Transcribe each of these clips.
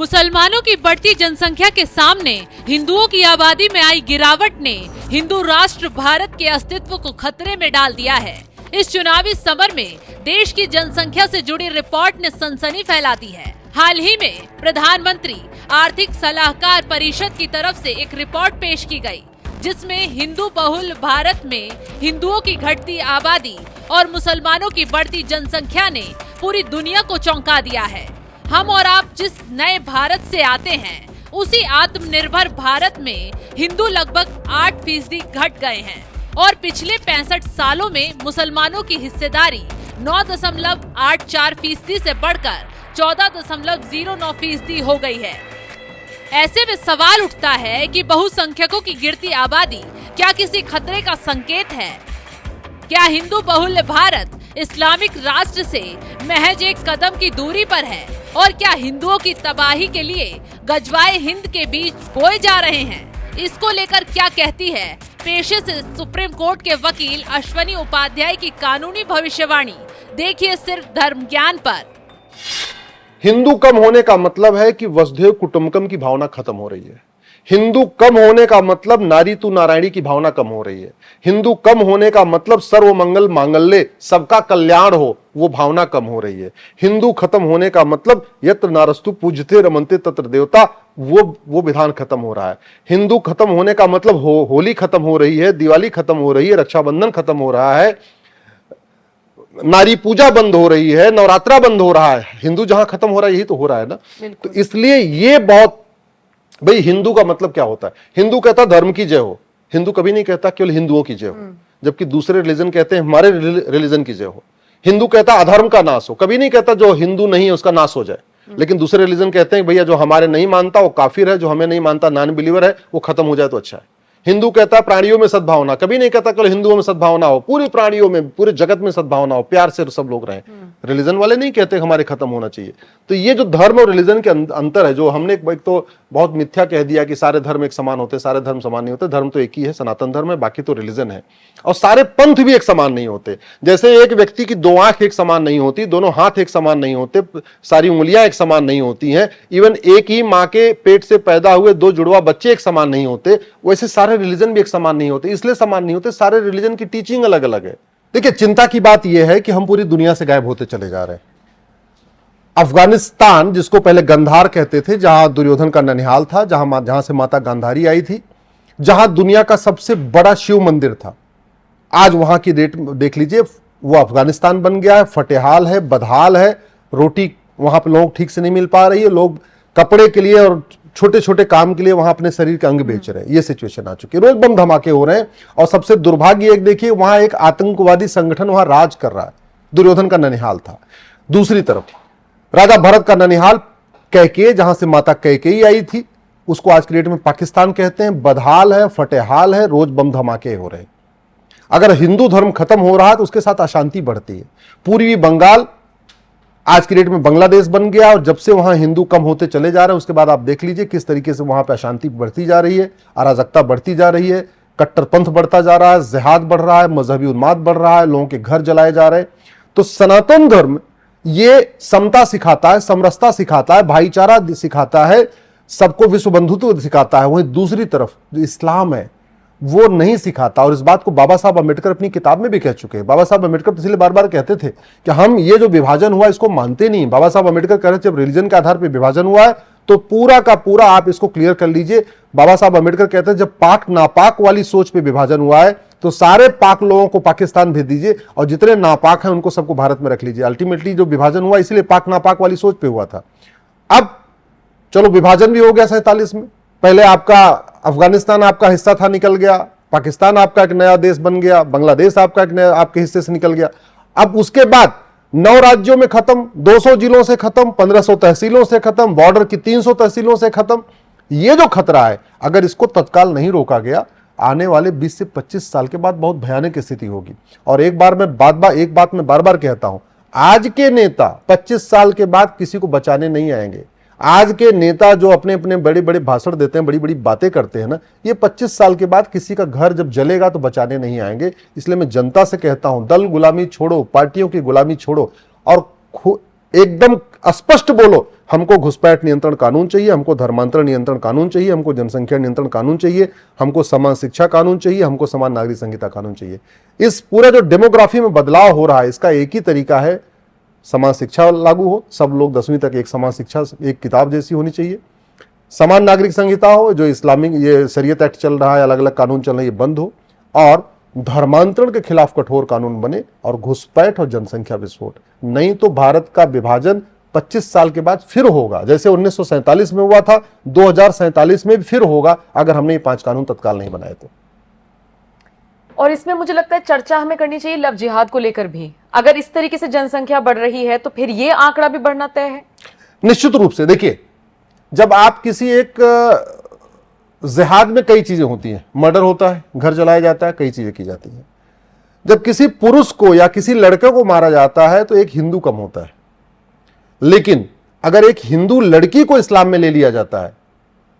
मुसलमानों की बढ़ती जनसंख्या के सामने हिंदुओं की आबादी में आई गिरावट ने हिंदू राष्ट्र भारत के अस्तित्व को खतरे में डाल दिया है। इस चुनावी समर में देश की जनसंख्या से जुड़ी रिपोर्ट ने सनसनी फैला दी है। हाल ही में प्रधानमंत्री आर्थिक सलाहकार परिषद की तरफ से एक रिपोर्ट पेश की गई, जिसमें हिंदू बहुल भारत में हिंदुओं की घटती आबादी और मुसलमानों की बढ़ती जनसंख्या ने पूरी दुनिया को चौंका दिया है। हम और आप जिस नए भारत से आते हैं, उसी आत्मनिर्भर भारत में हिंदू लगभग 8% घट गए हैं और पिछले 65 सालों में मुसलमानों की हिस्सेदारी 9.84% से बढ़कर 14.09% हो गई है। ऐसे में सवाल उठता है कि बहुसंख्यकों की गिरती आबादी क्या किसी खतरे का संकेत है? क्या हिंदू बहुल्य भारत इस्लामिक राष्ट्र से महज एक कदम की दूरी पर है? और क्या हिंदुओं की तबाही के लिए गजवाए हिंद के बीच बोए जा रहे हैं? इसको लेकर क्या कहती है पेशे से सुप्रीम कोर्ट के वकील अश्वनी उपाध्याय की कानूनी भविष्यवाणी? देखिए सिर्फ धर्म ज्ञान पर। हिंदू कम होने का मतलब है कि वसुधैव कुटुंबकम की भावना खत्म हो रही है। हिंदू कम होने का मतलब नारी तू नारायणी की भावना कम हो रही है। हिंदू कम होने का मतलब सर्वमंगल मांगल्य, सबका कल्याण हो, वो भावना कम हो रही है। हिंदू खत्म होने का मतलब यत्र नारस्तु पूज्यते रमन्ते तत्र देवता, वो विधान खत्म हो रहा है। हिंदू खत्म होने का मतलब होली खत्म हो रही है, दिवाली खत्म हो रही है, रक्षाबंधन खत्म हो रहा है, नारी पूजा बंद हो रही है, नवरात्रा बंद हो रहा है। हिंदू जहां खत्म हो रहा है यही तो हो रहा है ना। तो इसलिए ये बहुत, भाई हिंदू का मतलब क्या होता है? हिंदू कहता धर्म की जय हो, हिंदू कभी नहीं कहता केवल हिंदुओं की जय हो, जबकि दूसरे रिलीजन कहते हैं हमारे रिलीजन की जय हो। हिंदू कहता अधर्म का नाश हो, कभी नहीं कहता जो हिंदू नहीं है उसका नाश हो जाए। लेकिन दूसरे रिलीजन कहते हैं भैया जो हमारे नहीं मानता वो काफिर है, जो हमें नहीं मानता नॉन बिलीवर है, वो खत्म हो जाए तो अच्छा है। हिंदू कहता है प्राणियों में सद्भावना, कभी नहीं कहता केवल हिंदुओं में सद्भावना हो, पूरी प्राणियों में, पूरे जगत में सद्भावना हो, प्यार से सब लोग रहें। रिलीजन वाले नहीं कहते हमारे खत्म होना चाहिए। तो ये जो धर्म और रिलीजन के अंतर है, जो हमने एक तो बहुत मिथ्या कह दिया कि सारे धर्म एक समान होते, सारे धर्म समान नहीं होते। धर्म तो एक ही है, सनातन धर्म है, बाकी तो रिलीजन है। और सारे पंथ भी एक समान नहीं होते। जैसे एक व्यक्ति की 2 आंख एक समान नहीं होती, दोनों हाथ एक समान नहीं होते, सारी उंगलियां एक समान नहीं होती हैं, इवन एक ही मां के पेट से पैदा हुए 2 जुड़वा बच्चे एक समान नहीं होते, वैसे सारे रिलीजन भी एक समान नहीं होते। इसलिए समान नहीं होते, सारे रिलीजन की टीचिंग अलग अलग है। देखिए, चिंता की बात यह है कि हम पूरी दुनिया से गायब होते चले जा रहे हैं। अफगानिस्तान, जिसको पहले गंधार कहते थे, जहां दुर्योधन का ननिहाल था, जहां से माता गांधारी आई थी, जहां दुनिया का सबसे बड़ा शिव मंदिर था, आज वहां की रेट देख लीजिए, वो अफगानिस्तान बन गया है। फटेहाल है, बदहाल है, रोटी वहां पर लोग ठीक से नहीं मिल पा रही है, लोग कपड़े के लिए और छोटे छोटे काम के लिए वहां अपने शरीर के अंग बेच रहे हैं। ये सिचुएशन आ चुकी है, रोज बम धमाके हो रहे हैं। और सबसे दुर्भाग्य एक देखिए, वहां एक आतंकवादी संगठन वहां राज कर रहा है। दुर्योधन का ननिहाल था। दूसरी तरफ राजा भरत का ननिहाल कैकेयी, जहां से माता कैकेयी आई थी, उसको आज की डेट में पाकिस्तान कहते हैं। बदहाल है, फटेहाल है, रोज बम धमाके हो रहे हैं। अगर हिंदू धर्म खत्म हो रहा है तो उसके साथ अशांति बढ़ती है। पूर्वी बंगाल आज की डेट में बांग्लादेश बन गया, और जब से वहां हिंदू कम होते चले जा रहे हैं, उसके बाद आप देख लीजिए किस तरीके से वहां पे अशांति बढ़ती जा रही है, अराजकता बढ़ती जा रही है, कट्टरपंथ बढ़ता जा रहा है, जिहाद बढ़ रहा है, मजहबी उन्माद बढ़ रहा है, लोगों के घर जलाए जा रहे हैं। तो सनातन धर्म ये समता सिखाता है, समरसता सिखाता है, भाईचारा सिखाता है, सबको विश्व बंधुत्व सिखाता है। वहीं दूसरी तरफ जो इस्लाम है वो नहीं सिखाता। और इस बात को बाबा साहब अम्बेडकर अपनी किताब में भी कह चुके हैं। बाबा साहब अम्बेडकर इसलिए बार बार कहते थे कि हम ये जो विभाजन हुआ इसको मानते नहीं। बाबा साहब अम्बेडकर कह रहे थे जब रिलीजन के आधार पर विभाजन हुआ है तो पूरा का पूरा आप इसको क्लियर कर लीजिए। बाबा साहब अम्बेडकर कहते हैं जब पाक नापाक वाली सोच पे विभाजन हुआ है तो सारे पाक लोगों को पाकिस्तान भेज दीजिए और जितने नापाक हैं उनको सबको भारत में रख लीजिए। अल्टीमेटली जो विभाजन हुआ इसलिए पाक नापाक वाली सोच पे हुआ था। अब चलो विभाजन भी हो गया 47 में। पहले आपका अफगानिस्तान आपका हिस्सा था, निकल गया। पाकिस्तान आपका एक नया देश बन गया। बांग्लादेश आपका एक नया आपके हिस्से से निकल गया। अब उसके बाद 9 राज्यों में खत्म, 200 जिलों से खत्म, 1500 तहसीलों से खत्म, बॉर्डर की 300 तहसीलों से खत्म। ये जो खतरा है, अगर इसको तत्काल नहीं रोका गया, आने वाले 20 से 25 साल के बाद बहुत भयानक स्थिति होगी। और एक बात मैं बार बार कहता हूं, आज के नेता 25 साल के बाद किसी को बचाने नहीं आएंगे। आज के नेता जो अपने अपने बड़े बड़े भाषण देते हैं, बड़ी बड़ी बातें करते हैं ना, ये 25 साल के बाद किसी का घर जब जलेगा तो बचाने नहीं आएंगे। इसलिए मैं जनता से कहता हूं, दल गुलामी छोड़ो, पार्टियों की गुलामी छोड़ो और एकदम स्पष्ट बोलो, हमको घुसपैठ नियंत्रण कानून चाहिए, हमको धर्मांतरण नियंत्रण कानून चाहिए, हमको जनसंख्या नियंत्रण कानून चाहिए, हमको समान शिक्षा कानून चाहिए, हमको समान नागरिक संहिता कानून चाहिए। इस पूरा जो डेमोग्राफी में बदलाव हो रहा है, इसका एक ही तरीका है, समान शिक्षा लागू हो, सब लोग 10वीं तक एक समान शिक्षा, एक किताब जैसी होनी चाहिए, समान नागरिक संहिता हो, जो इस्लामिक ये शरीयत एक्ट चल रहा है, अलग अलग कानून चल रहे हैं, ये बंद हो, और धर्मांतरण के खिलाफ कठोर कानून बने, और घुसपैठ और जनसंख्या विस्फोट। नहीं तो भारत का विभाजन 25 साल के बाद फिर होगा, जैसे 1947 में हुआ था, 2047 में भी फिर होगा, अगर हमने ये 5 कानून तत्काल नहीं बनाए तो। और इसमें मुझे लगता है चर्चा हमें करनी चाहिए लव जिहाद को लेकर भी। अगर इस तरीके से जनसंख्या बढ़ रही है तो फिर ये आंकड़ा भी बढ़ना तय है। निश्चित रूप से देखिए, जब आप किसी एक जिहाद में कई चीजें होती हैं, मर्डर होता है, घर जलाया जाता है, कई चीजें की जाती हैं। जब किसी पुरुष को या किसी लड़के को मारा जाता है तो एक हिंदू कम होता है, लेकिन अगर एक हिंदू लड़की को इस्लाम में ले लिया जाता है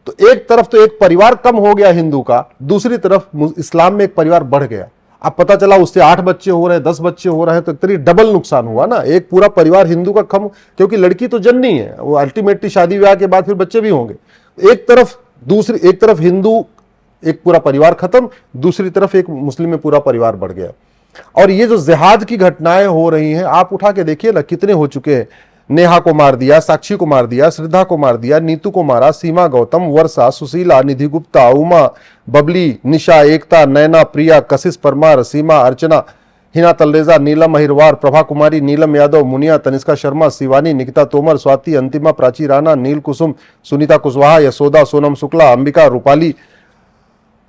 तो एक तरफ तो एक परिवार कम हो गया हिंदू का, दूसरी तरफ इस्लाम में एक परिवार बढ़ गया। अब पता चला उससे 8 बच्चे हो रहे हैं, 10 बच्चे हो रहे हैं, तो एक तरीके डबल नुकसान हुआ ना, एक पूरा परिवार हिंदू का कम, क्योंकि लड़की तो जननी है, वो अल्टीमेटली शादी विवाह के बाद फिर बच्चे भी होंगे। एक तरफ हिंदू एक पूरा परिवार खत्म, दूसरी तरफ एक मुस्लिम में पूरा परिवार बढ़ गया। और ये जो जिहाद की घटनाएं हो रही हैं, आप उठा के देखिए ना, कितने हो चुके हैं। नेहा को मार दिया, साक्षी को मार दिया, श्रद्धा को मार दिया, नीतू को मारा, सीमा गौतम, वर्षा, सुशीला, निधि गुप्ता, उमा, बबली, निशा, एकता, नैना, प्रिया, कशिश परमार, सीमा, अर्चना, हिना तलरेजा, नीलम अहिरवार, प्रभा कुमारी, नीलम यादव, मुनिया, तनिष्का शर्मा, शिवानी, निकिता तोमर, स्वाति, अंतिमा, प्राची राणा, नील कुसुम, सुनीता कुशवाहा, यशोदा, सोनम शुक्ला, अंबिका, रूपाली,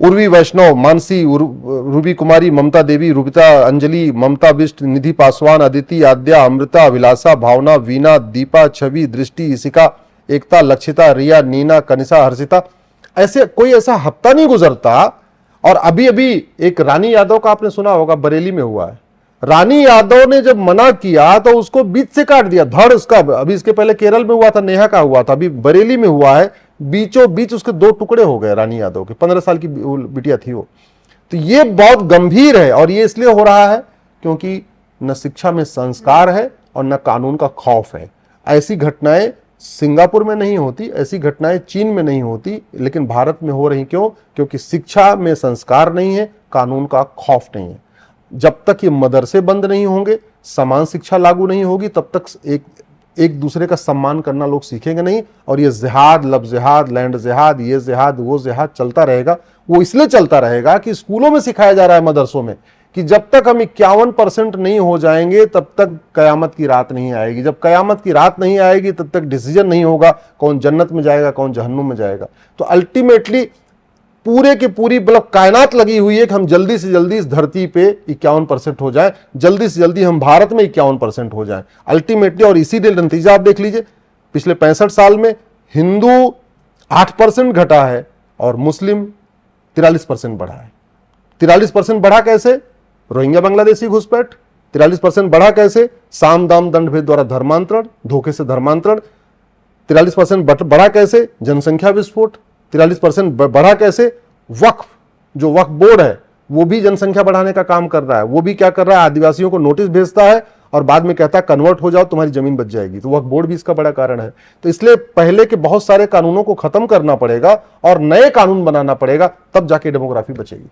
उर्वी वैष्णव, मानसी, रूबी कुमारी, ममता देवी, रूबिता, अंजलि, ममता बिष्ट, निधि पासवान, अदिति, आद्या, अमृता, विलासा, भावना, वीना, दीपा, छवि, दृष्टि, इशिका, एकता, लक्षिता, रिया, नीना, कनिषा, हर्षिता। ऐसे कोई ऐसा हफ्ता नहीं गुजरता। और अभी अभी एक रानी यादव का आपने सुना होगा, बरेली में हुआ है। रानी यादव ने जब मना किया तो उसको बीच से काट दिया, धड़ उसका। अभी इसके पहले केरल में हुआ था, नेहा का हुआ था, अभी बरेली में हुआ है, बीचों बीच उसके 2 टुकड़े हो गए रानी यादव के। 15 साल की बिटिया थी वो। तो ये बहुत गंभीर है, और ये इसलिए हो रहा है क्योंकि न शिक्षा में संस्कार है और न कानून का खौफ है। ऐसी घटनाएं सिंगापुर में नहीं होती, ऐसी घटनाएं चीन में नहीं होती, लेकिन भारत में हो रही। क्यों? क्योंकि शिक्षा में संस्कार नहीं है, कानून का खौफ नहीं है। जब तक ये मदरसे बंद नहीं होंगे, समान शिक्षा लागू नहीं होगी, तब तक एक दूसरे का सम्मान करना लोग सीखेंगे नहीं। और ये जिहाद, लब जिहाद, लैंड जिहाद, ये जिहाद, वो जिहाद चलता रहेगा। वो इसलिए चलता रहेगा कि स्कूलों में सिखाया जा रहा है, मदरसों में, कि जब तक हम 51% नहीं हो जाएंगे तब तक कयामत की रात नहीं आएगी। जब कयामत की रात नहीं आएगी तब तक डिसीजन नहीं होगा कौन जन्नत में जाएगा, कौन जहन्नुम में जाएगा। तो अल्टीमेटली पूरे की पूरी मतलब कायनात लगी हुई है कि हम जल्दी से जल्दी इस धरती पे 51% हो जाए, जल्दी से जल्दी हम भारत में 51% हो जाए अल्टीमेटली। और इसीलिए नतीजा आप देख लीजिए, पिछले 65 साल में हिंदू 8% घटा है और मुस्लिम 43% बढ़ा है। 43% बढ़ा कैसे? रोहिंग्या बांग्लादेशी घुसपैठ। 43% बढ़ा कैसे? साम दाम दंड भेद द्वारा धर्मांतरण, धोखे से धर्मांतरण। 43% बढ़ा कैसे? जनसंख्या विस्फोट। 43% बढ़ा कैसे? वक्फ, जो वक्फ बोर्ड है वो भी जनसंख्या बढ़ाने का काम कर रहा है। वो भी क्या कर रहा है? आदिवासियों को नोटिस भेजता है और बाद में कहता है कन्वर्ट हो जाओ, तुम्हारी जमीन बच जाएगी। तो वक्फ बोर्ड भी इसका बड़ा कारण है। तो इसलिए पहले के बहुत सारे कानूनों को खत्म करना पड़ेगा और नए कानून बनाना पड़ेगा, तब जाके डेमोग्राफी बचेगी।